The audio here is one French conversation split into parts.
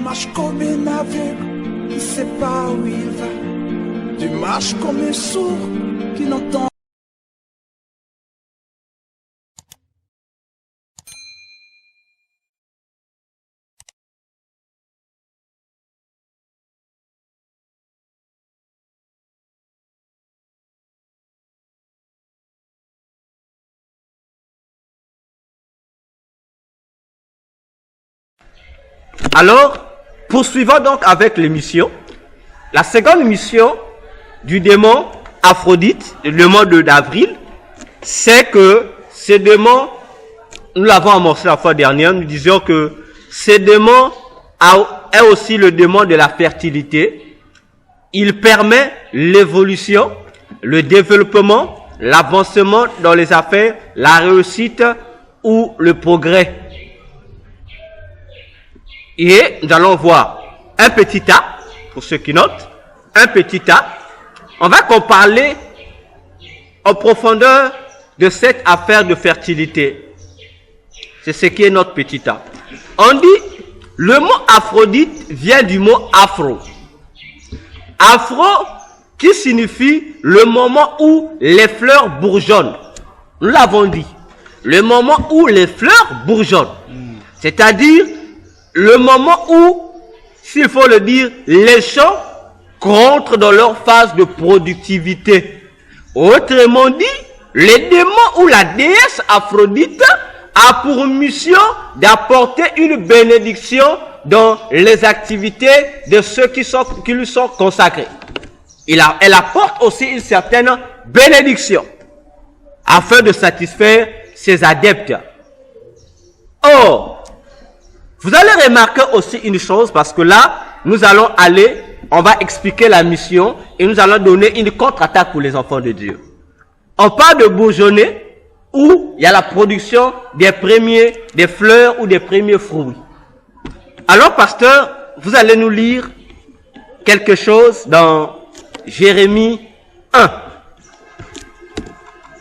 marches comme un aveugle qui ne sait pas où il va. Tu marches comme un sourd qui n'entend. Alors, poursuivons donc avec l'émission. La seconde mission du démon Aphrodite, le démon d'Avril, c'est que ce démon, nous l'avons amorcé la fois dernière, nous disions que ce démon est aussi le démon de la fertilité. Il permet l'évolution, le développement, l'avancement dans les affaires, la réussite ou le progrès. Et nous allons voir un petit tas, pour ceux qui notent, un petit tas. On va parler en profondeur de cette affaire de fertilité. C'est ce qui est notre petit tas. On dit, le mot Aphrodite vient du mot afro. Afro qui signifie le moment où les fleurs bourgeonnent. Nous l'avons dit. Le moment où les fleurs bourgeonnent. C'est-à-dire le moment où, s'il faut le dire, les champs rentrent dans leur phase de productivité. Autrement dit, les démons ou la déesse Aphrodite a pour mission d'apporter une bénédiction dans les activités de ceux qui lui sont consacrés. Elle apporte aussi une certaine bénédiction afin de satisfaire ses adeptes. Or, vous allez remarquer aussi une chose, parce que là, on va expliquer la mission et nous allons donner une contre-attaque pour les enfants de Dieu. On parle de bourgeonner où il y a la production des fleurs ou des premiers fruits. Alors, pasteur, vous allez nous lire quelque chose dans Jérémie 1.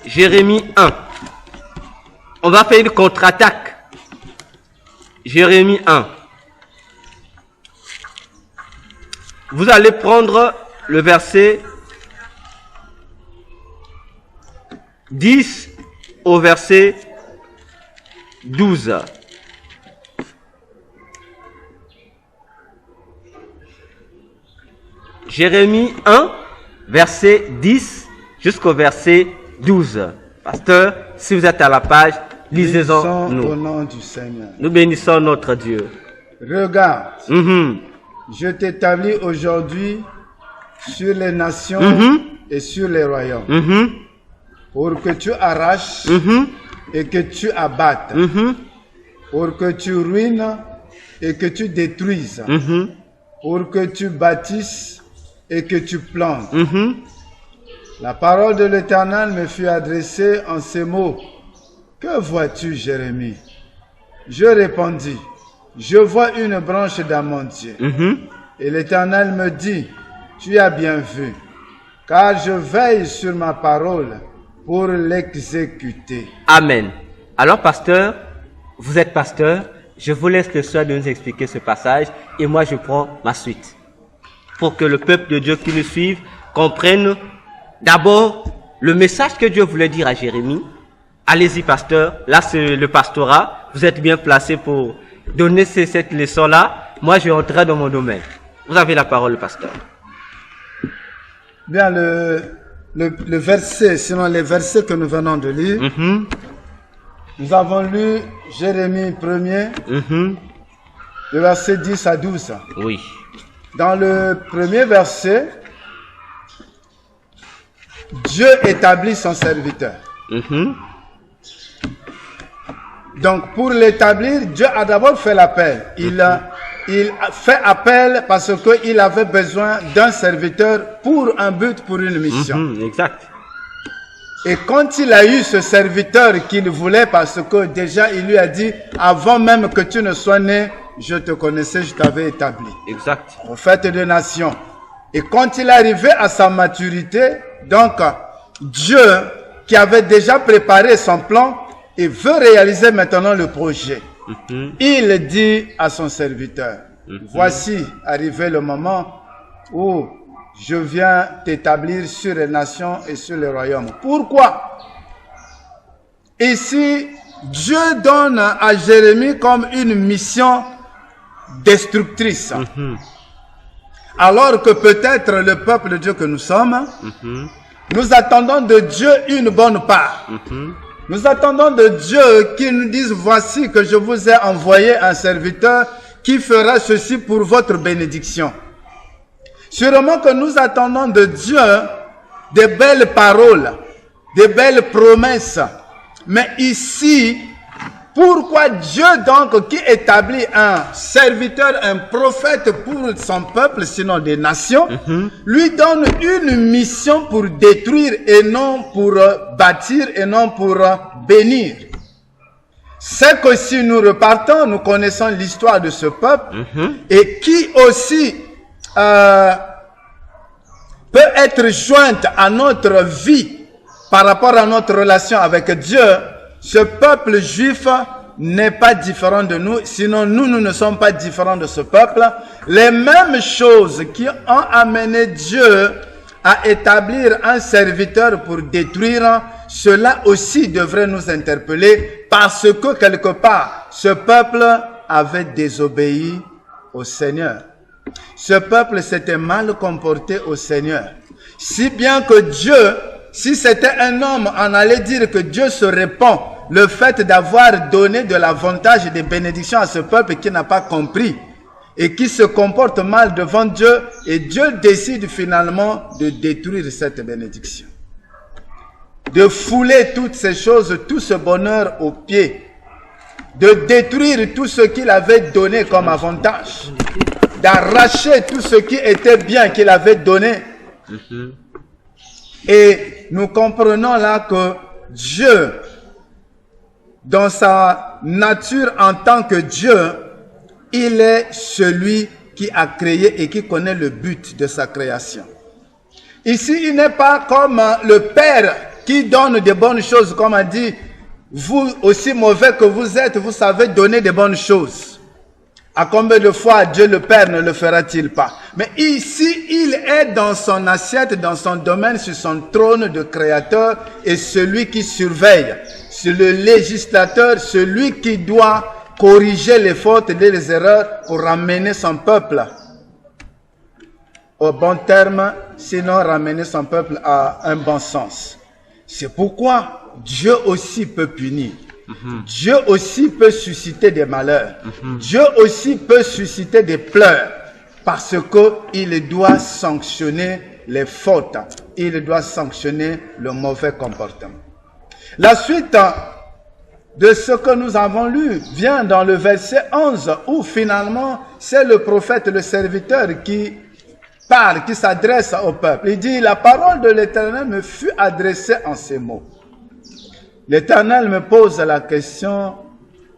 Jérémie 1. On va faire une contre-attaque. Jérémie 1. Vous allez prendre le verset 10 au verset 12. Jérémie 1, verset 10 jusqu'au verset 12. Pasteur, si vous êtes à la page, lisez-en nous. Au nom du Seigneur. Nous bénissons notre Dieu. Regarde, je t'établis aujourd'hui sur les nations et sur les royaumes, pour que tu arraches et que tu abattes, pour que tu ruines et que tu détruises, pour que tu bâtisses et que tu plantes. La parole de l'Éternel me fut adressée en ces mots. Que vois-tu, Jérémie? Je répondis, je vois une branche d'amandier. Et l'Éternel me dit, tu as bien vu, car je veille sur ma parole pour l'exécuter. Amen. Alors, pasteur, vous êtes pasteur, je vous laisse le soin de nous expliquer ce passage et moi je prends ma suite. Pour que le peuple de Dieu qui nous suive comprenne d'abord le message que Dieu voulait dire à Jérémie. Allez-y, pasteur. Là, c'est le pastorat. Vous êtes bien placé pour donner cette leçon-là. Moi, je vais entrer dans mon domaine. Vous avez la parole, pasteur. Bien, le verset, sinon les versets que nous venons de lire, nous avons lu Jérémie 1er, le verset 10 à 12. Oui. Dans le premier verset, Dieu établit son serviteur. Donc, pour l'établir, Dieu a d'abord fait l'appel. Il a fait appel parce qu'il avait besoin d'un serviteur pour un but, pour une mission. Exact. Et quand il a eu ce serviteur qu'il voulait, parce que déjà il lui a dit, avant même que tu ne sois né, je te connaissais, je t'avais établi. Exact. Prophète de nation. Et quand il est arrivé à sa maturité, donc Dieu qui avait déjà préparé son plan et veut réaliser maintenant le projet, il dit à son serviteur, Voici arrivé le moment où je viens t'établir sur les nations et sur les royaumes. Pourquoi? Ici, Dieu donne à Jérémie comme une mission destructrice. Alors que peut-être le peuple de Dieu que nous sommes, nous attendons de Dieu une bonne part. Nous attendons de Dieu qu'il nous dise, voici que je vous ai envoyé un serviteur qui fera ceci pour votre bénédiction. Sûrement que nous attendons de Dieu des belles paroles, des belles promesses. Mais ici, pourquoi Dieu donc qui établit un serviteur, un prophète pour son peuple, sinon des nations, lui donne une mission pour détruire et non pour bâtir et non pour bénir? C'est que si nous repartons, nous connaissons l'histoire de ce peuple et qui aussi peut être jointe à notre vie par rapport à notre relation avec Dieu. Ce peuple juif n'est pas différent de nous, sinon nous ne sommes pas différents de ce peuple. Les mêmes choses qui ont amené Dieu à établir un serviteur pour détruire, cela aussi devrait nous interpeller parce que quelque part, ce peuple avait désobéi au Seigneur. Ce peuple s'était mal comporté au Seigneur. Si bien que Dieu, si c'était un homme, on allait dire que Dieu se répand le fait d'avoir donné de l'avantage et des bénédictions à ce peuple qui n'a pas compris et qui se comporte mal devant Dieu, et Dieu décide finalement de détruire cette bénédiction, de fouler toutes ces choses, tout ce bonheur aux pieds, de détruire tout ce qu'il avait donné comme avantage, d'arracher tout ce qui était bien qu'il avait donné. Et nous comprenons là que Dieu, dans sa nature en tant que Dieu, il est celui qui a créé et qui connaît le but de sa création. Ici, il n'est pas comme le Père qui donne des bonnes choses, comme a dit, vous aussi mauvais que vous êtes, vous savez donner des bonnes choses. À combien de fois Dieu le Père ne le fera-t-il pas? Mais ici, il est dans son assiette, dans son domaine, sur son trône de créateur, et celui qui surveille, c'est le législateur, celui qui doit corriger les fautes et les erreurs pour ramener son peuple au bon terme, sinon ramener son peuple à un bon sens. C'est pourquoi Dieu aussi peut punir. Dieu aussi peut susciter des malheurs. Dieu aussi peut susciter des pleurs parce qu'il doit sanctionner les fautes. Il doit sanctionner le mauvais comportement. La suite de ce que nous avons lu vient dans le verset 11 où finalement c'est le prophète, le serviteur qui parle, qui s'adresse au peuple. Il dit, la parole de l'Éternel me fut adressée en ces mots. L'Éternel me pose la question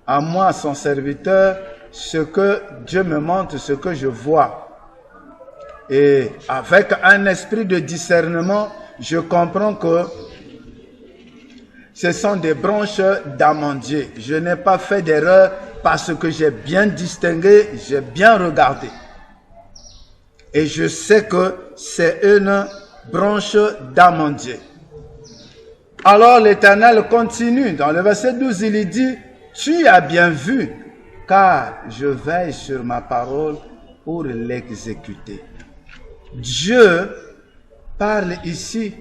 à moi, son serviteur, ce que Dieu me montre, ce que je vois. Et avec un esprit de discernement, je comprends que ce sont des branches d'amandier. Je n'ai pas fait d'erreur parce que j'ai bien distingué, j'ai bien regardé. Et je sais que c'est une branche d'amandier. Alors l'Éternel continue. Dans le verset 12, il dit, « Tu as bien vu, car je veille sur ma parole pour l'exécuter. » Dieu parle ici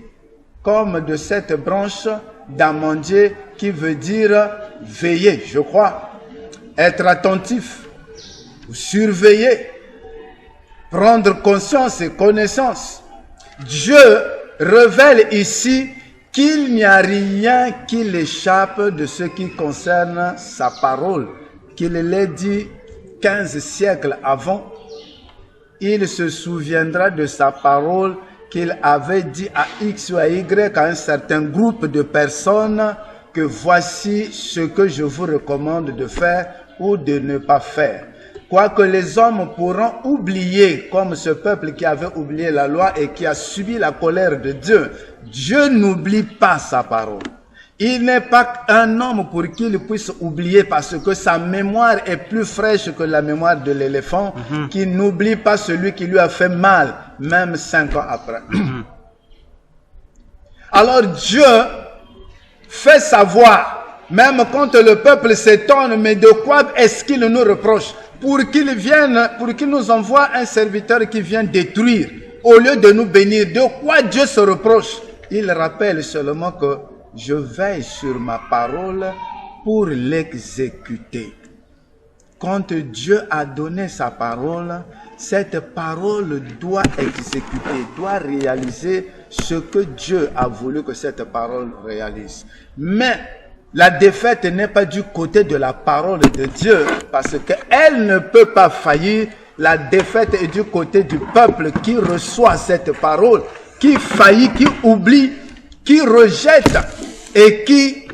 comme de cette branche d'amandier qui veut dire veiller, je crois, être attentif, surveiller, prendre conscience et connaissance. Dieu révèle ici qu'il n'y a rien qui l'échappe de ce qui concerne sa parole, qu'il l'ait dit 15 siècles avant. Il se souviendra de sa parole qu'il avait dit à X ou à Y, à un certain groupe de personnes, que voici ce que je vous recommande de faire ou de ne pas faire. Quoique les hommes pourront oublier, comme ce peuple qui avait oublié la loi et qui a subi la colère de Dieu, Dieu n'oublie pas sa parole. Il n'est pas un homme pour qu'il puisse oublier parce que sa mémoire est plus fraîche que la mémoire de l'éléphant qui n'oublie pas celui qui lui a fait mal, même 5 ans après. Alors Dieu fait savoir, même quand le peuple s'étonne, mais de quoi est-ce qu'il nous reproche? Pour qu'il nous envoie un serviteur qui vient détruire, au lieu de nous bénir. De quoi Dieu se reproche? Il rappelle seulement que je veille sur ma parole pour l'exécuter. Quand Dieu a donné sa parole, cette parole doit exécuter, doit réaliser ce que Dieu a voulu que cette parole réalise. Mais la défaite n'est pas du côté de la parole de Dieu, parce qu'elle ne peut pas faillir. La défaite est du côté du peuple qui reçoit cette parole, qui faillit, qui oublie, qui rejette et qui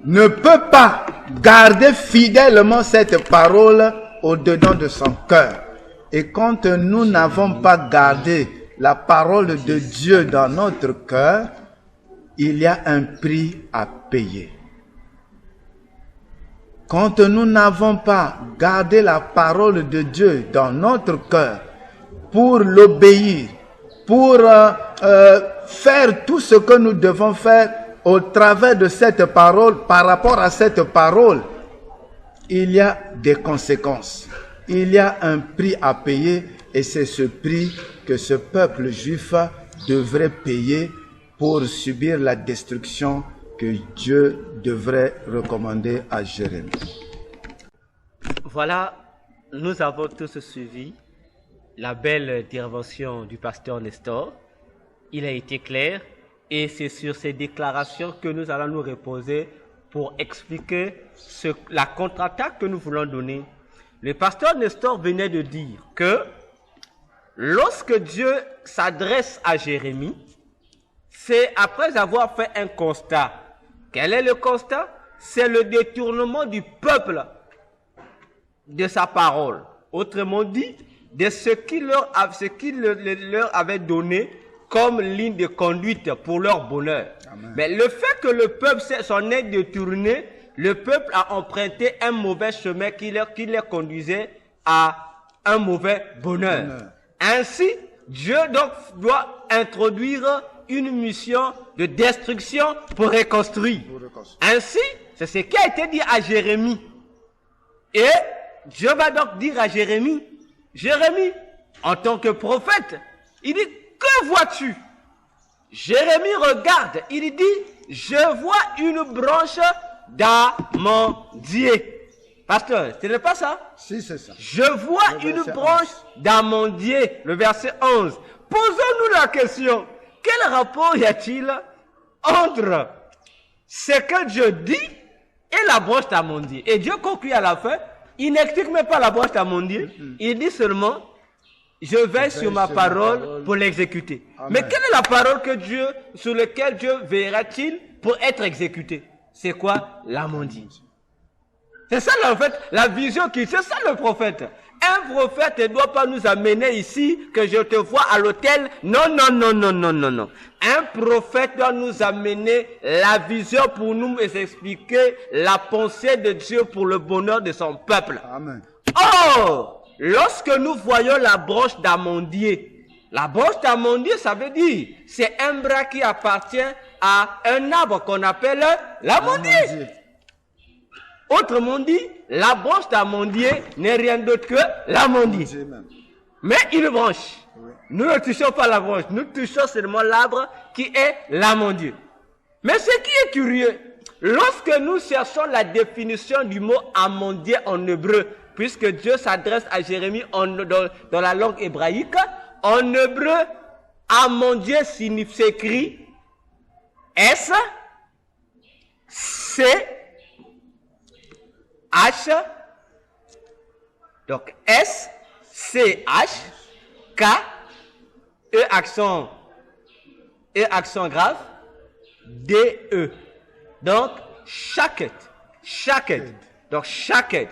ne peut pas garder fidèlement cette parole au-dedans de son cœur. Et quand nous n'avons pas gardé la parole de Dieu dans notre cœur, il y a un prix à payer. Quand nous n'avons pas gardé la parole de Dieu dans notre cœur pour l'obéir, pour faire tout ce que nous devons faire au travers de cette parole, par rapport à cette parole, il y a des conséquences. Il y a un prix à payer et c'est ce prix que ce peuple juif devrait payer pour subir la destruction que Dieu devrait recommander à Jérémie. Voilà, nous avons tous suivi la belle intervention du pasteur Nestor. Il a été clair et c'est sur ces déclarations que nous allons nous reposer pour expliquer la contre-attaque que nous voulons donner. Le pasteur Nestor venait de dire que lorsque Dieu s'adresse à Jérémie, c'est après avoir fait un constat. Quel est le constat? C'est le détournement du peuple de sa parole. Autrement dit, de ce qu'il leur avait donné comme ligne de conduite pour leur bonheur. Amen. Mais le fait que le peuple s'en est détourné, le peuple a emprunté un mauvais chemin qui les conduisait à un mauvais bonheur. Ainsi, Dieu donc doit introduire une mission de destruction pour reconstruire. Ainsi, c'est ce qui a été dit à Jérémie. Et Dieu va donc dire à Jérémie, Jérémie, en tant que prophète, il dit, que vois-tu? Jérémie regarde, il dit, je vois une branche d'amandier. Pasteur, ce n'est pas ça? Si, c'est ça. Je vois une branche d'amandier, le verset 11. Posons-nous la question, quel rapport y a-t-il entre ce que Dieu dit et la branche d'amandier? Et Dieu conclut à la fin, il n'explique même pas la branche d'amandier, il dit seulement, je veille sur ma parole pour l'exécuter. Mais quelle est la parole sur laquelle Dieu veillera-t-il pour être exécuté? C'est quoi? L'amandier. C'est ça en fait la vision c'est ça le prophète. Un prophète ne doit pas nous amener ici que je te vois à l'autel. Non. Un prophète doit nous amener la vision pour nous expliquer la pensée de Dieu pour le bonheur de son peuple. Amen. Or, lorsque nous voyons la branche d'amandier, ça veut dire, c'est un bras qui appartient à un arbre qu'on appelle l'amandier. Autrement dit, la branche d'amandier n'est rien d'autre que l'amandier. Mais une branche. Oui. Nous ne touchons pas la branche, nous touchons seulement l'arbre qui est l'amandier. Mais ce qui est curieux, lorsque nous cherchons la définition du mot amandier en hébreu, puisque Dieu s'adresse à Jérémie dans la langue hébraïque, en hébreu, amandier s'écrit S, C, H, donc S, C, H, K, E accent grave, D, E. Donc, shaket. Donc, shaket.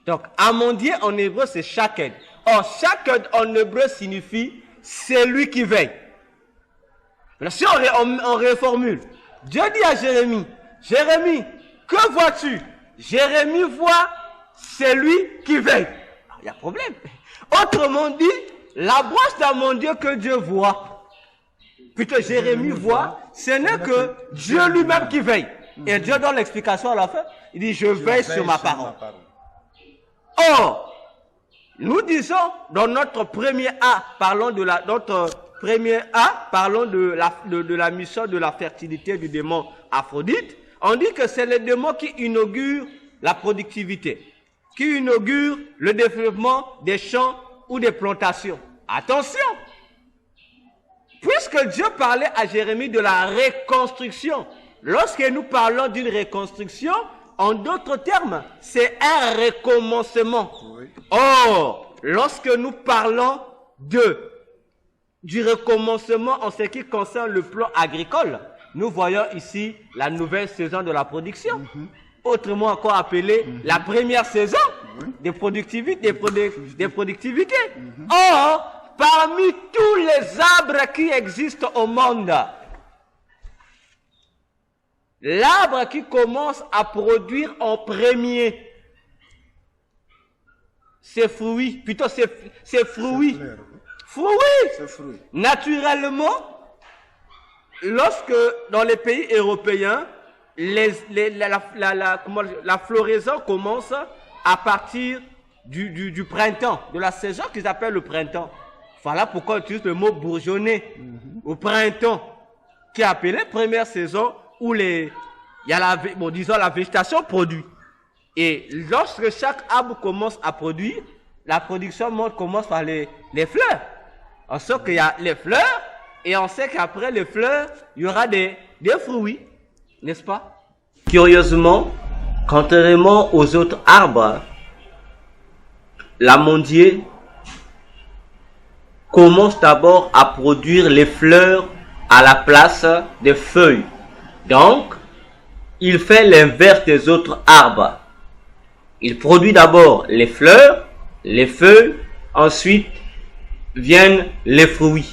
Donc, amandier en hébreu, c'est shaket. Or, shaket en hébreu signifie celui qui veille. Alors, si on reformule, Dieu dit à Jérémie, Jérémie, que vois-tu? Jérémie voit celui qui veille. Il y a problème. Autrement dit, la branche d'amandier que Dieu voit, plutôt Jérémie voit, ce n'est que Dieu lui-même qui veille. Et Dieu donne l'explication à la fin. Il dit, je veille sur ma parole. Or, nous disons dans notre premier A, parlons de la mission de la fertilité du démon Aphrodite. On dit que c'est le démon qui inaugure la productivité, qui inaugure le développement des champs ou des plantations. Attention! Puisque Dieu parlait à Jérémie de la reconstruction, lorsque nous parlons d'une reconstruction, en d'autres termes, c'est un recommencement. Oui. Or, lorsque nous parlons du recommencement en ce qui concerne le plan agricole, nous voyons ici la nouvelle saison de la production. Autrement encore appelée la première saison des productivités. Or, parmi tous les arbres qui existent au monde, l'arbre qui commence à produire en premier ses fruits, plutôt ses fruits. Fruits. Naturellement, lorsque dans les pays européens, la floraison commence à partir du printemps, de la saison qu'ils appellent le printemps. Voilà pourquoi on utilise le mot bourgeonner au printemps, qui est appelé première saison où la végétation produit. Et lorsque chaque arbre commence à produire, la production commence par les fleurs. On sait qu'il y a les fleurs et on sait qu'après les fleurs, il y aura des fruits, n'est-ce pas? Curieusement, contrairement aux autres arbres, l'amandier commence d'abord à produire les fleurs à la place des feuilles. Donc, il fait l'inverse des autres arbres. Il produit d'abord les fleurs, les feuilles, ensuite viennent les fruits.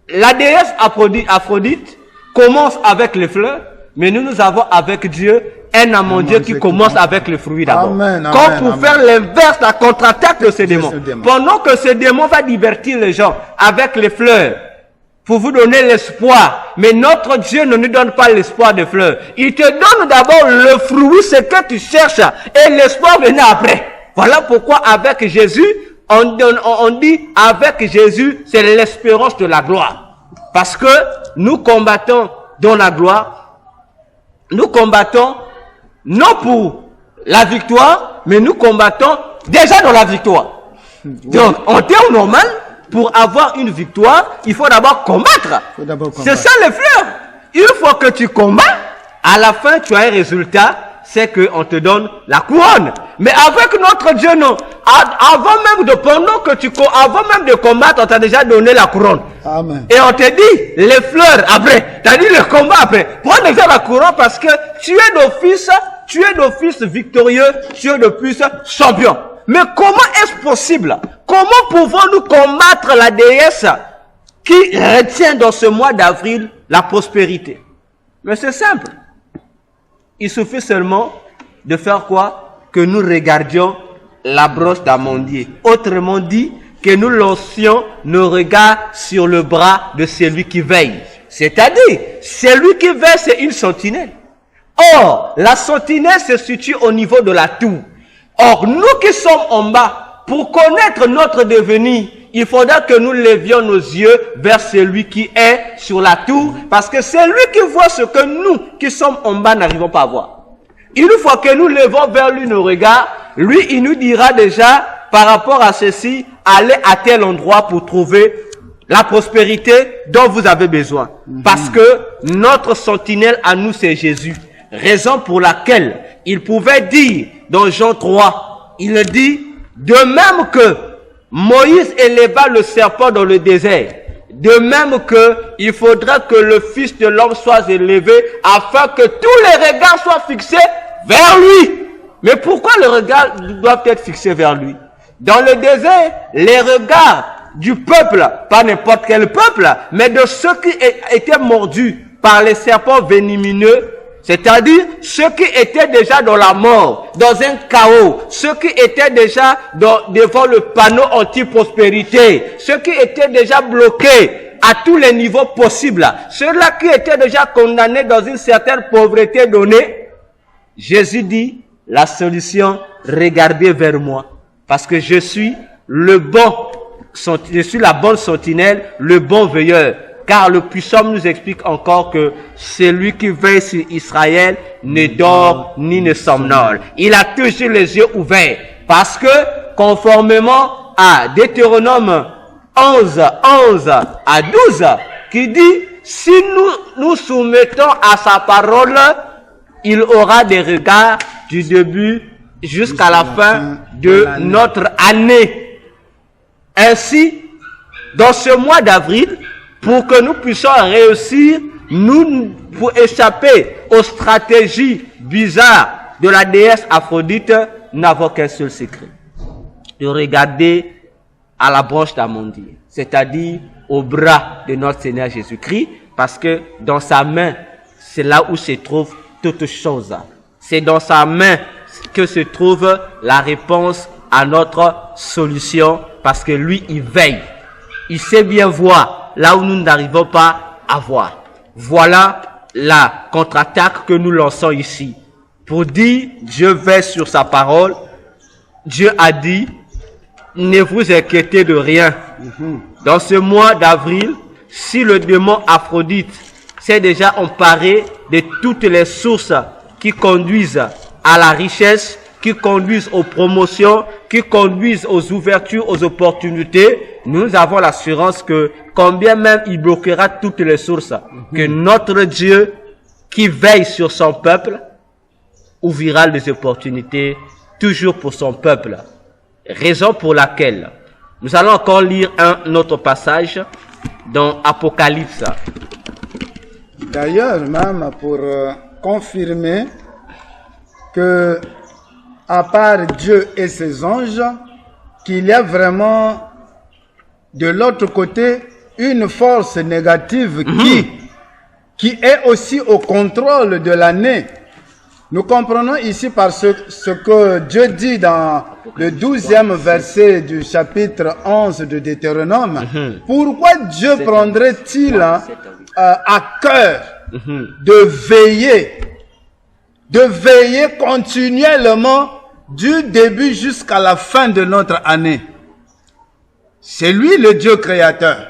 La déesse Aphrodite commence avec les fleurs, mais nous avons avec Dieu un amandier qui commence avec les fruits d'abord. Comme pour faire l'inverse, la contre-attaque de ce démon. Pendant que ce démon va divertir les gens avec les fleurs, pour vous donner l'espoir. Mais notre Dieu ne nous donne pas l'espoir des fleurs. Il te donne d'abord le fruit, ce que tu cherches, et l'espoir vient après. Voilà pourquoi avec Jésus, on dit avec Jésus, c'est l'espérance de la gloire. Parce que nous combattons dans la gloire, nous combattons non pour la victoire, mais nous combattons déjà dans la victoire. Donc, en termes normal, pour avoir une victoire, il faut d'abord combattre. C'est ça les fleurs. Une fois que tu combats, à la fin, tu as un résultat, c'est qu'on te donne la couronne. Mais avec notre Dieu, non. Avant même de combattre, on t'a déjà donné la couronne. Amen. Et on te dit, les fleurs après, t'as dit le combat après. Prends déjà la couronne parce que tu es d'office victorieux, tu es d'office champion. Mais comment est-ce possible? Comment pouvons-nous combattre la déesse qui retient dans ce mois d'avril la prospérité? Mais c'est simple. Il suffit seulement de faire quoi? Que nous regardions la broche d'amandier. Autrement dit, que nous lancions nos regards sur le bras de celui qui veille. C'est-à-dire, celui qui veille, c'est une sentinelle. Or, la sentinelle se situe au niveau de la tour. Or, nous qui sommes en bas, pour connaître notre devenir, il faudra que nous levions nos yeux vers celui qui est sur la tour, parce que c'est lui qui voit ce que nous, qui sommes en bas, n'arrivons pas à voir. Une fois que nous levons vers lui nos regards, lui, il nous dira déjà, par rapport à ceci, allez à tel endroit pour trouver la prospérité dont vous avez besoin. Parce que notre sentinelle à nous, c'est Jésus. Raison pour laquelle il pouvait dire dans Jean 3, il dit, de même que Moïse éleva le serpent dans le désert, de même que il faudra que le Fils de l'homme soit élevé afin que tous les regards soient fixés vers lui. Mais pourquoi les regards doivent être fixés vers lui? Dans le désert, les regards du peuple, pas n'importe quel peuple, mais de ceux qui étaient mordus par les serpents venimeux, c'est-à-dire ceux qui étaient déjà dans la mort, dans un chaos, ceux qui étaient déjà devant le panneau anti-prospérité, ceux qui étaient déjà bloqués à tous les niveaux possibles, ceux-là qui étaient déjà condamnés dans une certaine pauvreté donnée. Jésus dit, la solution, regardez vers moi, parce que je suis la bonne sentinelle, le bon veilleur. Car le puissant nous explique encore que celui qui veille sur Israël ne dort ni ne somnole. Il a toujours les yeux ouverts. Parce que, conformément à Deutéronome 11 à 12, qui dit, si nous soumettons à sa parole, il aura des regards du début jusqu'à la fin de notre année. Ainsi, dans ce mois d'avril, pour que nous puissions réussir, pour échapper aux stratégies bizarres de la déesse Aphrodite, nous n'avons qu'un seul secret. De regarder à la branche d'amandier, c'est-à-dire au bras de notre Seigneur Jésus-Christ, parce que dans sa main, c'est là où se trouve toute chose. C'est dans sa main que se trouve la réponse à notre solution, parce que lui, il veille. Il sait bien voir là où nous n'arrivons pas à voir. Voilà la contre-attaque que nous lançons ici. Pour dire, Dieu veille sur sa parole. Dieu a dit, ne vous inquiétez de rien. Dans ce mois d'avril, si le démon Aphrodite s'est déjà emparé de toutes les sources qui conduisent à la richesse, qui conduisent aux promotions, qui conduisent aux ouvertures, aux opportunités, nous avons l'assurance que, combien même il bloquera toutes les sources, que notre Dieu, qui veille sur son peuple, ouvrira les opportunités toujours pour son peuple. Raison pour laquelle nous allons encore lire un autre passage dans Apocalypse. D'ailleurs, même pour confirmer que, à part Dieu et ses anges, qu'il y a vraiment de l'autre côté une force négative qui est aussi au contrôle de l'année. Nous comprenons ici par ce que Dieu dit dans le 12e verset du chapitre 11 de Deutéronome. Pourquoi Dieu prendrait-il à cœur de veiller continuellement du début jusqu'à la fin de notre année? C'est lui le Dieu créateur.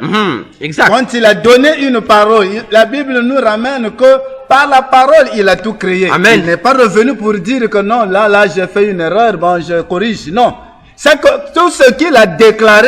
Exact. Quand il a donné une parole, la Bible nous ramène que par la parole, il a tout créé. Amen. Il n'est pas revenu pour dire que non, là, j'ai fait une erreur, bon, je corrige. Non. C'est que tout ce qu'il a déclaré,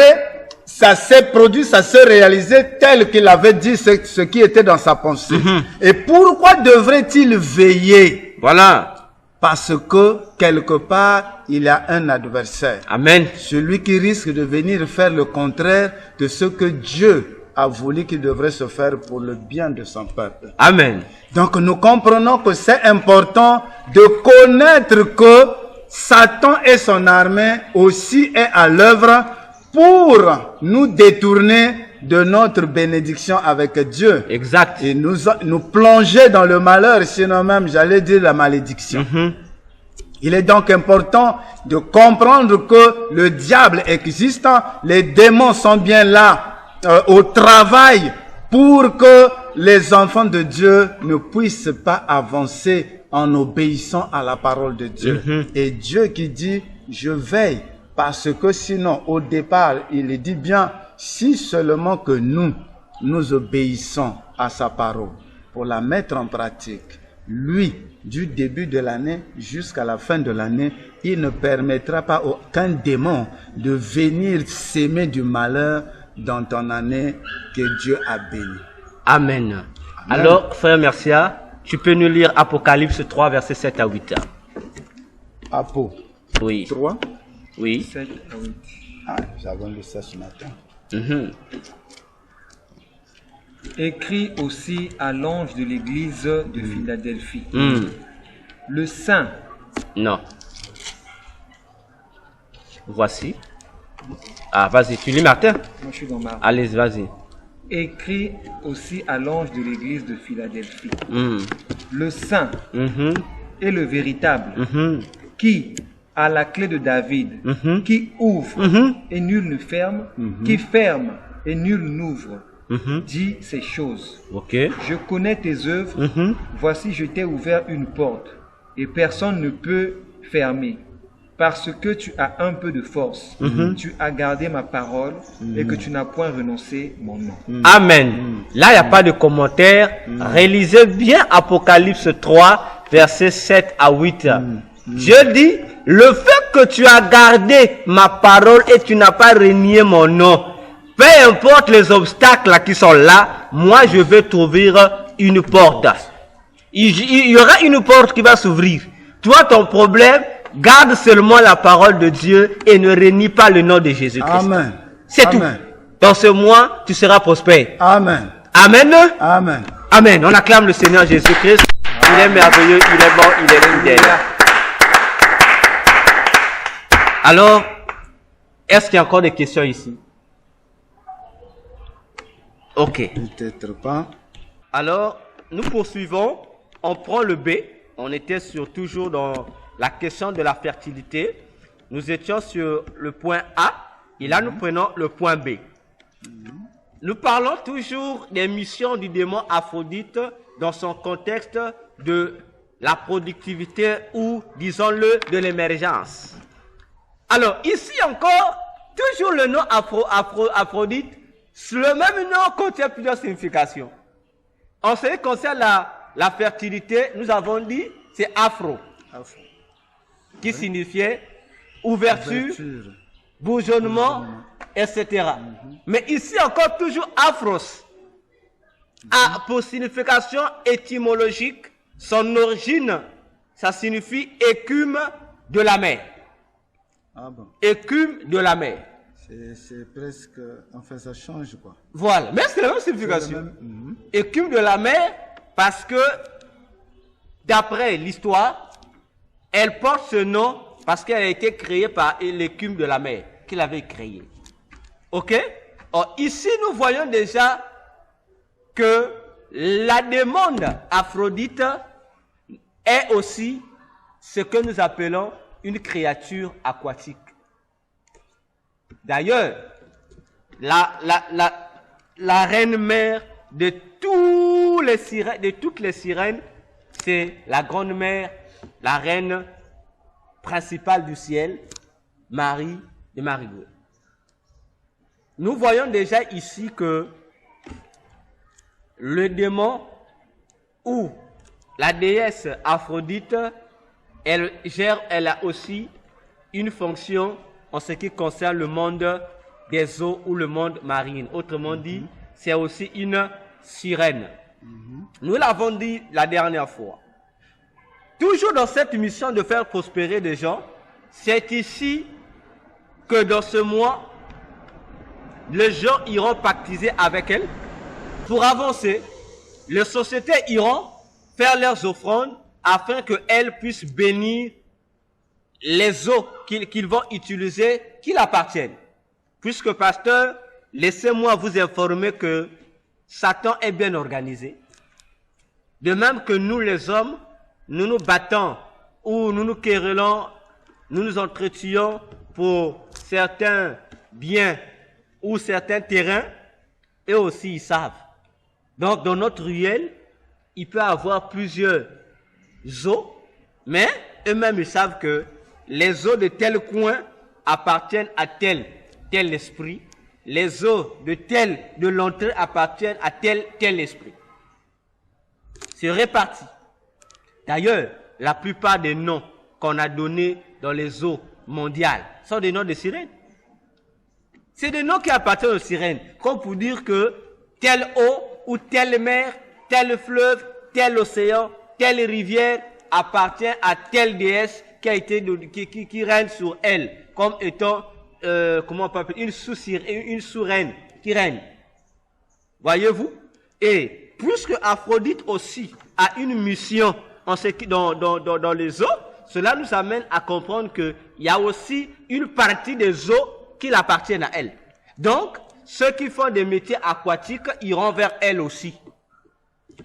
ça s'est produit, ça s'est réalisé tel qu'il avait dit ce qui était dans sa pensée. Et pourquoi devrait-il veiller? Voilà. Parce que, quelque part, il y a un adversaire. Amen. Celui qui risque de venir faire le contraire de ce que Dieu a voulu qu'il devrait se faire pour le bien de son peuple. Amen. Donc nous comprenons que c'est important de connaître que Satan et son armée aussi est à l'œuvre pour nous détourner de notre bénédiction avec Dieu. Exact. Et nous plonger dans le malheur, sinon même, j'allais dire la malédiction. Il est donc important de comprendre que le diable existe, les démons sont bien là au travail pour que les enfants de Dieu ne puissent pas avancer en obéissant à la parole de Dieu. Et Dieu qui dit, je veille, parce que sinon, au départ, il dit bien, si seulement que nous obéissons à sa parole pour la mettre en pratique, lui, du début de l'année jusqu'à la fin de l'année, il ne permettra pas aucun démon de venir s'aimer du malheur dans ton année que Dieu a bénie. Amen. Alors, frère Mercia, tu peux nous lire Apocalypse 3, versets 7 à 8. Apo. Oui. 3. Oui. 7 à 8. Ah, j'avais lu ça ce matin. Écrit aussi à l'ange de l'église de Philadelphie. Le saint. Non. Voici. Ah, vas-y, tu lis Martin? Moi, je suis dans ma... Allez, vas-y. Écrit aussi à l'ange de l'église de Philadelphie. Le saint et le véritable, qui a la clé de David, qui ouvre et nul ne ferme, qui ferme et nul n'ouvre, dit ces choses. Je connais tes œuvres, voici je t'ai ouvert une porte, et personne ne peut fermer. Parce que tu as un peu de force, tu as gardé ma parole et que tu n'as point renoncé mon nom. Amen. Là, il n'y a pas de commentaire. Rélisez bien Apocalypse 3, versets 7 à 8. Je dis, le fait que tu as gardé ma parole et tu n'as pas renié mon nom, peu importe les obstacles qui sont là, moi je vais t'ouvrir une porte. Il y aura une porte qui va s'ouvrir. Toi, ton problème, garde seulement la parole de Dieu et ne renie pas le nom de Jésus-Christ. Amen. C'est tout. Dans ce mois, tu seras prospère. Amen. Amen. Amen. Amen. On acclame le Seigneur Jésus-Christ. Il est merveilleux, il est bon, il est fidèle. Alors, est-ce qu'il y a encore des questions ici? Ok. Peut-être pas. Alors, nous poursuivons. On prend le B. On était toujours dans la question de la fertilité. Nous étions sur le point A. Et là, nous prenons le point B. Nous parlons toujours des missions du démon Aphrodite dans son contexte de la productivité ou, disons-le, de l'émergence. Alors, ici encore, toujours le nom Aphrodite, le même nom contient plusieurs significations. En ce qui concerne la fertilité, nous avons dit, c'est Afro, qui signifiait ouverture, bourgeonnement, etc. Mais ici encore, toujours Aphros, a pour signification étymologique, son origine, ça signifie écume de la mer. Ah bon. Écume de la mer. C'est presque... Enfin, ça change, quoi. Voilà. Mais c'est la même signification. Écume de la mer, parce que, d'après l'histoire, elle porte ce nom parce qu'elle a été créée par l'écume de la mer, qu'il avait créée. Ok? Or, ici, nous voyons déjà que la demande Aphrodite est aussi ce que nous appelons une créature aquatique. D'ailleurs, la reine mère de toutes les sirènes, c'est la grande mère, la reine principale du ciel, Marie de Marie-Goué. Nous voyons déjà ici que le démon ou la déesse Aphrodite, elle a aussi une fonction en ce qui concerne le monde des eaux ou le monde marine. Autrement dit, c'est aussi une sirène. Nous l'avons dit la dernière fois. Toujours dans cette mission de faire prospérer des gens, c'est ici que dans ce mois, les gens iront pactiser avec elle pour avancer. Les sociétés iront faire leurs offrandes afin qu'elles puissent bénir les eaux qu'ils vont utiliser, qui l'appartiennent. Puisque, pasteur, laissez-moi vous informer que Satan est bien organisé. De même que nous, les hommes, nous nous battons ou nous nous querellons, nous nous entretuons pour certains biens ou certains terrains, eux aussi ils savent. Donc, dans notre ruelle, il peut y avoir plusieurs eaux, mais eux-mêmes ils savent que les eaux de tel coin appartiennent à tel esprit, les eaux de l'entrée appartiennent à tel esprit. C'est réparti. D'ailleurs, la plupart des noms qu'on a donnés dans les eaux mondiales sont des noms de sirènes. C'est des noms qui appartiennent aux sirènes, comme pour dire que telle eau ou telle mer, tel fleuve, tel océan, telle rivière appartient à telle déesse qui règne sur elle, comme étant comment on peut appeler, une sous-reine qui règne. Voyez-vous? Et puisque Aphrodite aussi a une mission dans les eaux, cela nous amène à comprendre qu'il y a aussi une partie des eaux qui appartiennent à elle. Donc, ceux qui font des métiers aquatiques iront vers elle aussi.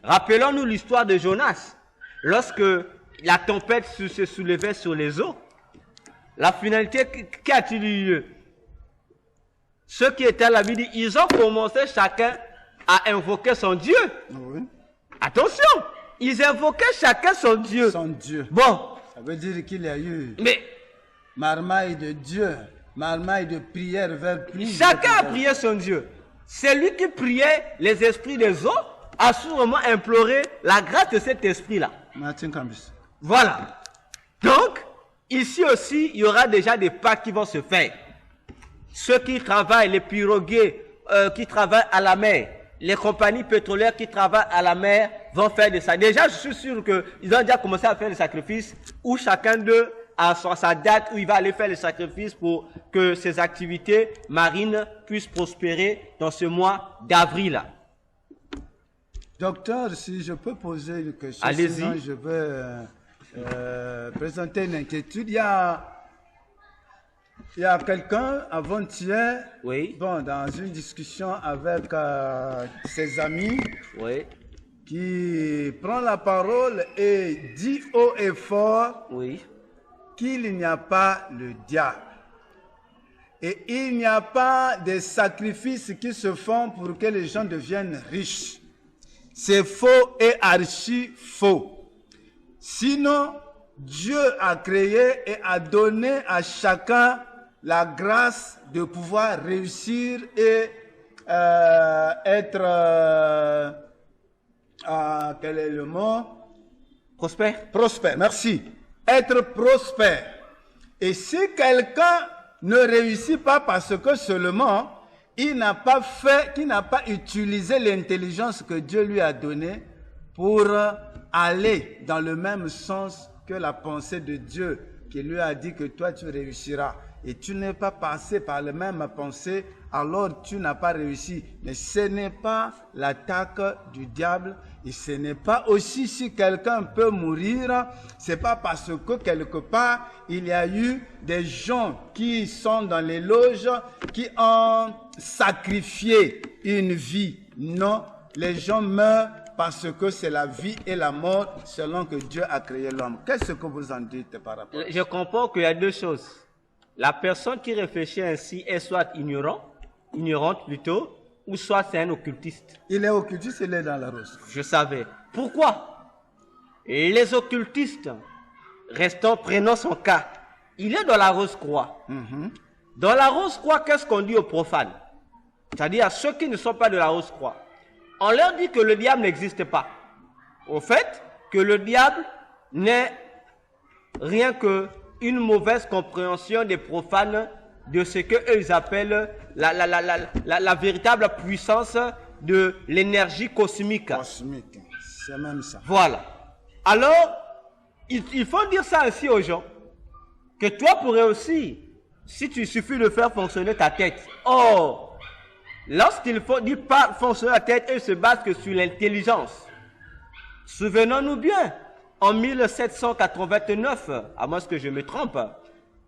Rappelons-nous l'histoire de Jonas. Lorsque la tempête se soulevait sur les eaux, la finalité, qu'a-t-il eu lieu? Ceux qui étaient à la Bible, ils ont commencé chacun à invoquer son Dieu. Oui. Attention, ils invoquaient chacun son Dieu. Son Dieu. Bon, Ça veut dire qu'il y a eu mais marmaille de Dieu, marmaille de prière vers plus. chacun a prié son Dieu. C'est lui qui priait les esprits des eaux, a sûrement imploré la grâce de cet esprit-là. Martin Cambus. Voilà. Donc, ici aussi, il y aura déjà des pas qui vont se faire. Ceux qui travaillent, les piroguiers qui travaillent à la mer, les compagnies pétrolières qui travaillent à la mer vont faire des sacrifices. Déjà, je suis sûr qu'ils ont déjà commencé à faire des sacrifices où chacun d'eux a sa date où il va aller faire les sacrifices pour que ses activités marines puissent prospérer dans ce mois d'avril. Docteur, si je peux poser une question, Allez-y. sinon je veux présenter une inquiétude. Il y a quelqu'un avant-hier, Oui, bon, dans une discussion avec ses amis, oui, qui prend la parole et dit haut et fort oui. qu'il n'y a pas le diable. Et il n'y a pas de sacrifices qui se font pour que les gens deviennent riches. C'est faux et archi faux. Sinon, Dieu a créé et a donné à chacun la grâce de pouvoir réussir et être... quel est le mot? Prospère. Prospère, merci. Être prospère. Et si quelqu'un ne réussit pas parce que seulement il n'a pas fait, qu'il n'a pas utilisé l'intelligence que Dieu lui a donnée pour aller dans le même sens que la pensée de Dieu qui lui a dit que toi tu réussiras. Et tu n'es pas passé par la même pensée, alors tu n'as pas réussi. Mais ce n'est pas l'attaque du diable. Et ce n'est pas aussi si quelqu'un peut mourir, c'est pas parce que quelque part il y a eu des gens qui sont dans les loges, qui ont sacrifié une vie. Non, les gens meurent parce que c'est la vie et la mort selon que Dieu a créé l'homme. Qu'est-ce que vous en dites par rapport à ça? Je comprends qu'il y a deux choses. La personne qui réfléchit ainsi est soit ignorante plutôt, ou soit c'est un occultiste. Il est occultiste, il est dans la rose. Je savais. Pourquoi? Les occultistes, prenons son cas, il est dans la Rose-Croix. Dans la Rose-Croix, qu'est-ce qu'on dit aux profanes? C'est-à-dire à ceux qui ne sont pas de la Rose-Croix. On leur dit que le diable n'existe pas. Au fait, que le diable n'est rien que une mauvaise compréhension des profanes de ce que eux ils appellent la véritable puissance de l'énergie cosmique. Cosmique, c'est même ça. Voilà. Alors, il faut dire ça ainsi aux gens, que toi pourrais aussi, si tu suffit de faire fonctionner ta tête. Or, lorsqu'il faut dire pas fonctionner la tête, eux se basent que sur l'intelligence. Souvenons-nous bien, en 1789, à moins que je me trompe,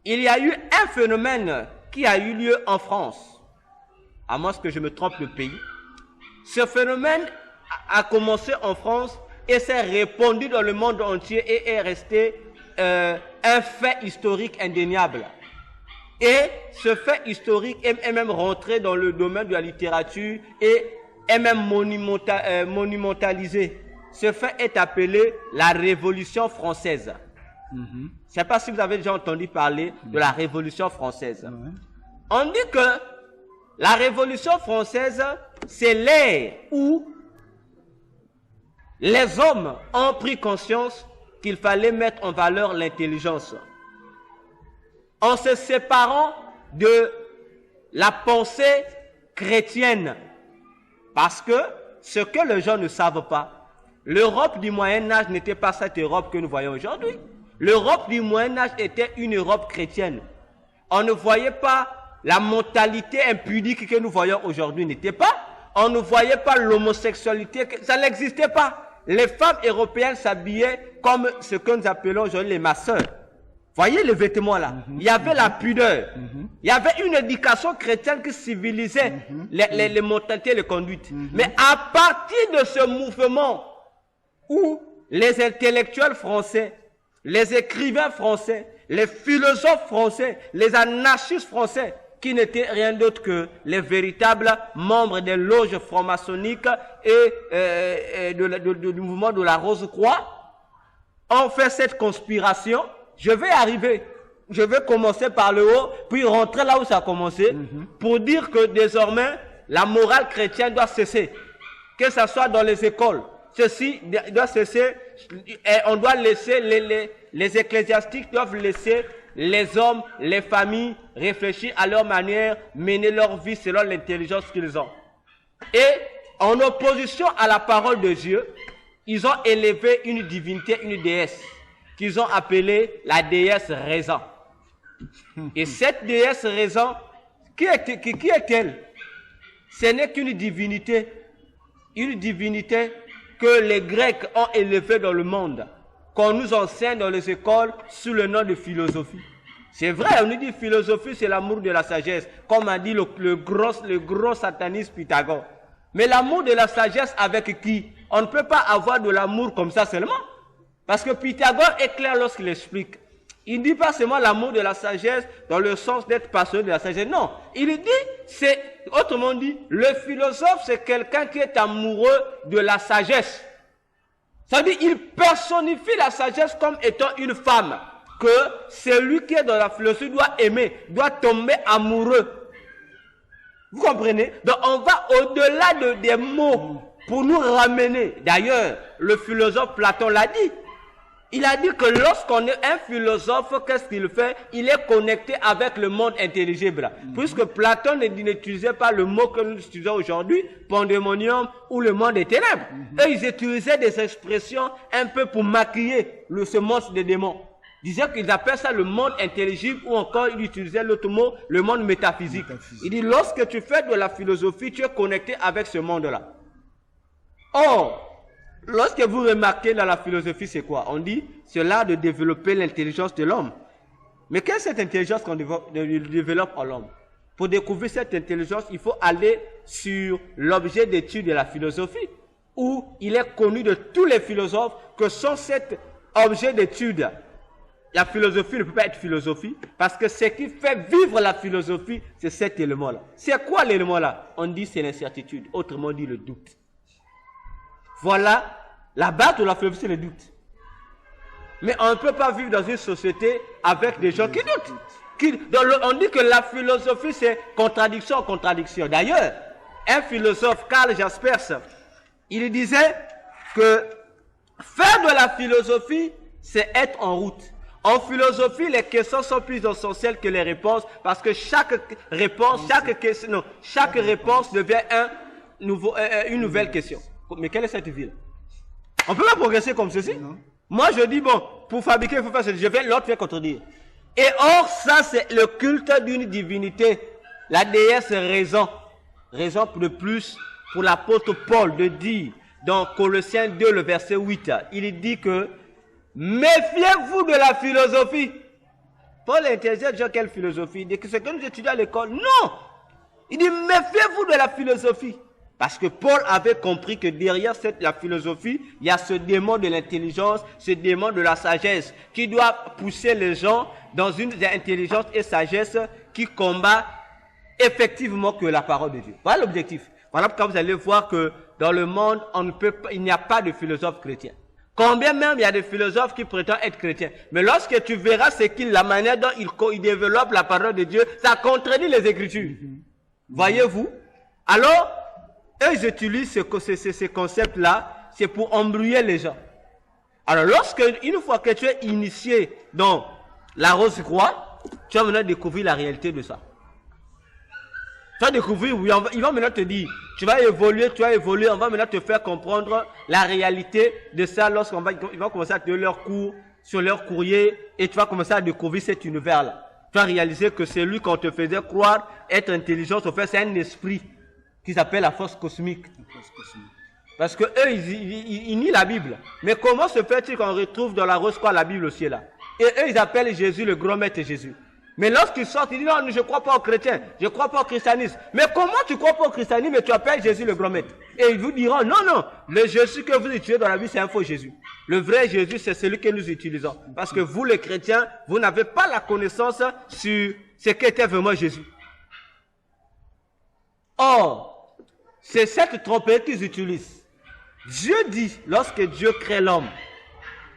il y a eu un phénomène qui a eu lieu en France. À moins que je me trompe le pays. Ce phénomène a commencé en France et s'est répandu dans le monde entier et est resté un fait historique indéniable. Et ce fait historique est même rentré dans le domaine de la littérature et est même monumentalisé. Ce fait est appelé la Révolution française. Je ne sais pas si vous avez déjà entendu parler de la Révolution française. On dit que la Révolution française, c'est l'ère où les hommes ont pris conscience qu'il fallait mettre en valeur l'intelligence. En se séparant de la pensée chrétienne. Parce que ce que les gens ne savent pas, l'Europe du Moyen-Âge n'était pas cette Europe que nous voyons aujourd'hui. L'Europe du Moyen-Âge était une Europe chrétienne. On ne voyait pas la mentalité impudique que nous voyons aujourd'hui, n'était pas. On ne voyait pas l'homosexualité, ça n'existait pas. Les femmes européennes s'habillaient comme ce que nous appelons aujourd'hui les masseurs. Voyez les vêtements là. Il y avait la pudeur. Il y avait une éducation chrétienne qui civilisait les mentalités et les conduites. Mais à partir de ce mouvement où les intellectuels français, les écrivains français, les philosophes français, les anarchistes français, qui n'étaient rien d'autre que les véritables membres des loges franc-maçonniques et du mouvement de la Rose-Croix, ont fait cette conspiration. Je vais arriver, je vais commencer par le haut, puis rentrer là où ça a commencé, pour dire que désormais, la morale chrétienne doit cesser. Que ce soit dans les écoles, ceci doit cesser, et on doit laisser, les ecclésiastiques doivent laisser les hommes, les familles réfléchir à leur manière, mener leur vie selon l'intelligence qu'ils ont. Et en opposition à la parole de Dieu, ils ont élevé une divinité, une déesse, qu'ils ont appelée la déesse raison. Et cette déesse raison, qui est-elle? Ce n'est qu'une divinité que les Grecs ont élevée dans le monde, qu'on nous enseigne dans les écoles sous le nom de philosophie. C'est vrai, on nous dit philosophie, c'est l'amour de la sagesse, comme a dit le gros sataniste Pythagore. Mais l'amour de la sagesse avec qui? On ne peut pas avoir de l'amour comme ça seulement. Parce que Pythagore est clair lorsqu'il explique. Il ne dit pas seulement l'amour de la sagesse dans le sens d'être passionné de la sagesse. Non, il dit, autrement dit, le philosophe, c'est quelqu'un qui est amoureux de la sagesse. Ça veut dire, il personnifie la sagesse comme étant une femme. Que celui qui est dans la philosophie doit aimer, doit tomber amoureux. Vous comprenez? Donc on va au-delà des mots pour nous ramener. D'ailleurs, le philosophe Platon l'a dit. Il a dit que lorsqu'on est un philosophe, qu'est-ce qu'il fait? Il est connecté avec le monde intelligible. Puisque Platon n'utilisait pas le mot que nous utilisons aujourd'hui, pandémonium ou le monde des ténèbres. Eux, ils utilisaient des expressions un peu pour maquiller ce monstre des démons. Ils disaient qu'ils appellent ça le monde intelligible ou encore ils utilisaient l'autre mot, le monde métaphysique. Il dit, lorsque tu fais de la philosophie, tu es connecté avec ce monde-là. Or, lorsque vous remarquez dans la philosophie, c'est quoi? On dit, c'est l'art de développer l'intelligence de l'homme. Mais quelle est cette intelligence qu'on développe en l'homme? Pour découvrir cette intelligence, il faut aller sur l'objet d'étude de la philosophie, où il est connu de tous les philosophes que sans cet objet d'étude, la philosophie ne peut pas être philosophie, parce que ce qui fait vivre la philosophie, c'est cet élément-là. C'est quoi l'élément-là? On dit c'est l'incertitude, autrement dit le doute. Voilà, la base de la philosophie, c'est le doute. Mais on ne peut pas vivre dans une société avec des gens qui doutent. On dit que la philosophie, c'est contradiction en contradiction. D'ailleurs, un philosophe, Karl Jaspers, il disait que faire de la philosophie, c'est être en route. En philosophie, les questions sont plus essentielles que les réponses, parce que chaque réponse devient une nouvelle question. Mais quelle est cette ville? On peut pas progresser comme ceci. Non. Moi, je dis, bon, pour fabriquer, il faut faire ceci. Je vais, l'autre fait contredire. Et or, ça, c'est le culte d'une divinité. La déesse raison. Raison de plus pour l'apôtre Paul de dire, dans Colossiens 2, le verset 8, il dit que, méfiez-vous de la philosophie. Paul est intelligent, déjà, quelle philosophie? Il dit que ce que nous étudions à l'école, non! Il dit, méfiez-vous de la philosophie. Parce que Paul avait compris que derrière la philosophie, il y a ce démon de l'intelligence, ce démon de la sagesse, qui doit pousser les gens dans une intelligence et sagesse qui combat effectivement que la parole de Dieu. Voilà l'objectif. Voilà pourquoi vous allez voir que dans le monde, il n'y a pas de philosophe chrétien. Combien même il y a des philosophes qui prétendent être chrétiens. Mais lorsque tu verras la manière dont ils développent la parole de Dieu, ça contredit les Écritures. Voyez-vous? Alors, eux, ils utilisent ces concepts-là, c'est pour embrouiller les gens. Alors, une fois que tu es initié dans la Rose-Croix, tu vas maintenant découvrir la réalité de ça. Tu vas découvrir, ils vont maintenant te dire, tu vas évoluer, on va maintenant te faire comprendre la réalité de ça ils vont commencer à te donner leur cours sur leur courrier et tu vas commencer à découvrir cet univers-là. Tu vas réaliser que c'est lui qu'on te faisait croire être intelligent, au fait, c'est un esprit qui s'appelle la force cosmique. Parce que eux, ils nient la Bible. Mais comment se fait-il qu'on retrouve dans la Rose-Croix la Bible aussi là? Et eux, ils appellent Jésus le grand maître Jésus. Mais lorsqu'ils sortent, ils disent non, je ne crois pas aux chrétiens, je ne crois pas au christianisme. Mais comment tu ne crois pas au christianisme et tu appelles Jésus le grand maître? Et ils vous diront non, non, le Jésus que vous utilisez dans la Bible, c'est un faux Jésus. Le vrai Jésus, c'est celui que nous utilisons. Parce que vous, les chrétiens, vous n'avez pas la connaissance sur ce qu'était vraiment Jésus. Or, c'est cette tromperie qu'ils utilisent. Dieu dit, lorsque Dieu crée l'homme,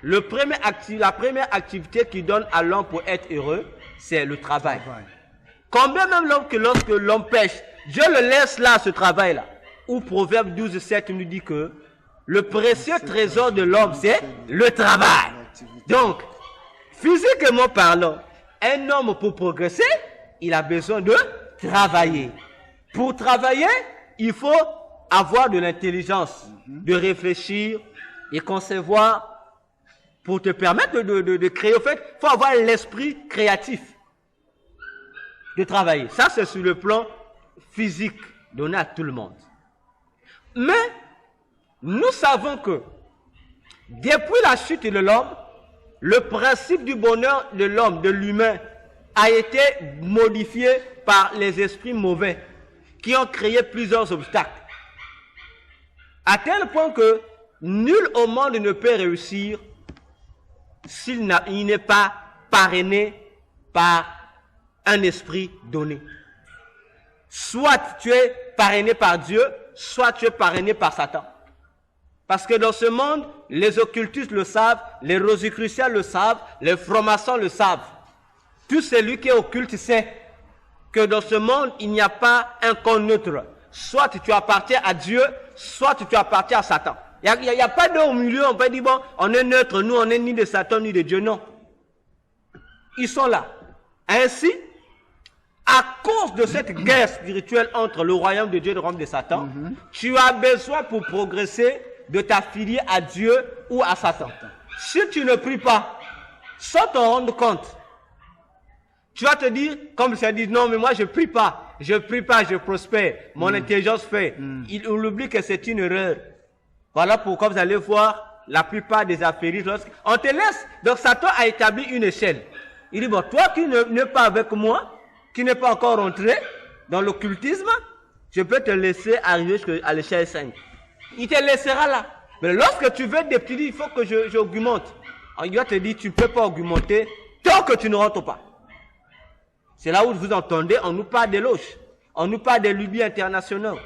la première activité qu'il donne à l'homme pour être heureux, c'est le travail. Combien même lorsque l'homme pêche, Dieu le laisse là, ce travail-là. Ou Proverbe 12:7 nous dit que le précieux trésor de l'homme, c'est le travail. Donc, physiquement parlant, un homme pour progresser, il a besoin de travailler. Pour travailler, il faut avoir de l'intelligence, de réfléchir et concevoir. Pour te permettre de créer, en fait, il faut avoir l'esprit créatif de travailler. Ça, c'est sur le plan physique donné à tout le monde. Mais, nous savons que, depuis la chute de l'homme, le principe du bonheur de l'homme, de l'humain, a été modifié par les esprits mauvais qui ont créé plusieurs obstacles. À tel point que nul au monde ne peut réussir s'il n'est pas parrainé par un esprit donné. Soit tu es parrainé par Dieu, soit tu es parrainé par Satan. Parce que dans ce monde, les occultistes le savent, les rosicruciens le savent, les francs-maçons le savent. Tout celui qui est occulte sait que dans ce monde, il n'y a pas un camp neutre. Soit tu appartiens à Dieu, soit tu appartiens à Satan. Il n'y a pas d'au milieu, on peut dire, bon, on est neutre, nous, on n'est ni de Satan, ni de Dieu, non. Ils sont là. Ainsi, à cause de cette guerre spirituelle entre le royaume de Dieu et le royaume de Satan, tu as besoin pour progresser de t'affilier à Dieu ou à Satan. Si tu ne pries pas, sans t'en rendre compte, tu vas te dire, comme ça dit, non, mais moi je prie pas, je prospère, mon intelligence fait. Il oublie que c'est une erreur. Voilà pourquoi vous allez voir la plupart des affairistes, on te laisse. Donc Satan a établi une échelle. Il dit, bon, toi qui n'es pas avec moi, qui n'es pas encore rentré dans l'occultisme, je peux te laisser arriver jusqu'à l'échelle 5. Il te laissera là. Mais lorsque tu veux des petits, il faut que j'augmente. Il va te dire, tu ne peux pas augmenter tant que tu ne rentres pas. C'est là où vous entendez, on nous parle d'éloges, on nous parle des lubies internationaux.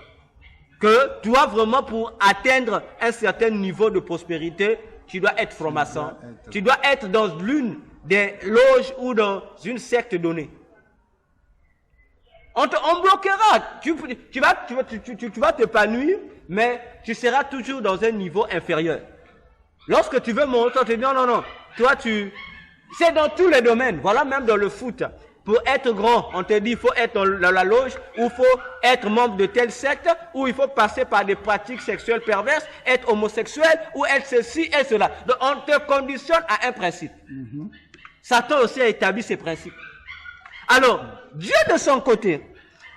Que toi vraiment pour atteindre un certain niveau de prospérité, tu dois être franc-maçon. Tu dois être dans l'une des loges ou dans une secte donnée. On bloquera. Tu vas t'épanouir, mais tu seras toujours dans un niveau inférieur. Lorsque tu veux monter, on te dit non. Toi, c'est dans tous les domaines. Voilà, même dans le foot. Pour être grand, on te dit il faut être dans la loge, ou il faut être membre de telle secte, ou il faut passer par des pratiques sexuelles perverses, être homosexuel, ou être ceci et cela. Donc on te conditionne à un principe. Satan aussi a établi ses principes. Alors, Dieu de son côté,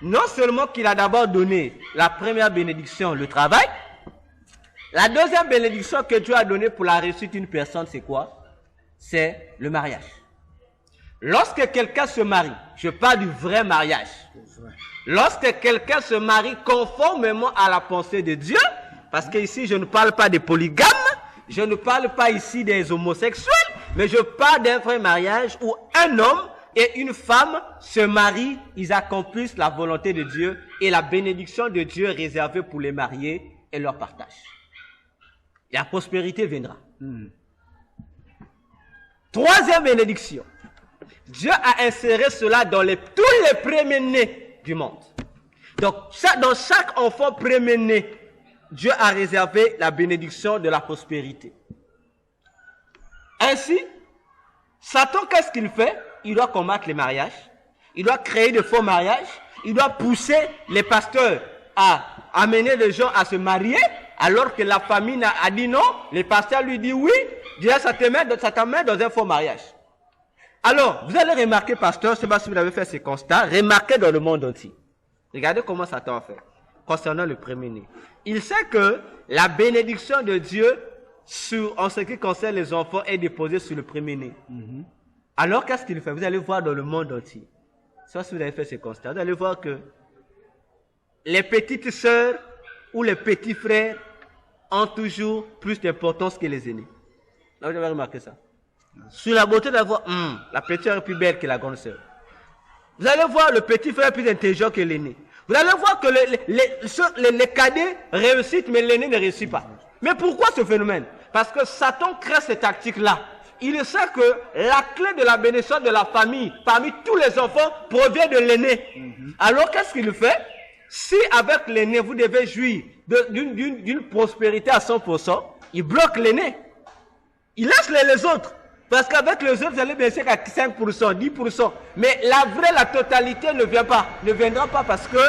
non seulement qu'il a d'abord donné la première bénédiction, le travail, la deuxième bénédiction que Dieu a donnée pour la réussite d'une personne, c'est quoi? C'est le mariage. Lorsque quelqu'un se marie, je parle du vrai mariage. Lorsque quelqu'un se marie conformément à la pensée de Dieu, parce que ici je ne parle pas des polygames, je ne parle pas ici des homosexuels, mais je parle d'un vrai mariage où un homme et une femme se marient, ils accomplissent la volonté de Dieu et la bénédiction de Dieu est réservée pour les mariés et leur partage. La prospérité viendra. Troisième bénédiction. Dieu a inséré cela dans tous les premiers-nés du monde. Donc, dans chaque enfant premier-né, Dieu a réservé la bénédiction de la prospérité. Ainsi, Satan, qu'est-ce qu'il fait? Il doit combattre les mariages. Il doit créer de faux mariages. Il doit pousser les pasteurs à amener les gens à se marier, alors que la famille a dit non. Les pasteurs lui disent oui. Dieu, ça t'amène dans un faux mariage. Alors, vous allez remarquer, pasteur, je ne sais pas si vous avez fait ces constats, remarquez dans le monde entier. Regardez comment Satan a fait concernant le premier-né. Il sait que la bénédiction de Dieu en ce qui concerne les enfants est déposée sur le premier-né. Alors, qu'est-ce qu'il fait? Vous allez voir dans le monde entier. Soit si vous avez fait ce constat, vous allez voir que les petites sœurs ou les petits frères ont toujours plus d'importance que les aînés. Là, vous avez remarqué ça. Sur la beauté d'avoir, la petite sœur est plus belle que la grande sœur. Vous allez voir le petit frère plus intelligent que l'aîné. Vous allez voir que les cadets réussissent, mais l'aîné ne réussit pas. Mais pourquoi ce phénomène? Parce que Satan crée cette tactique-là. Il sait que la clé de la bénédiction de la famille, parmi tous les enfants, provient de l'aîné. Alors qu'est-ce qu'il fait? Si avec l'aîné, vous devez jouir d'une prospérité à 100%, il bloque l'aîné. Il laisse les autres. Parce qu'avec les autres, vous allez bénéficier qu'à 5%, 10%. Mais la totalité ne viendra pas parce que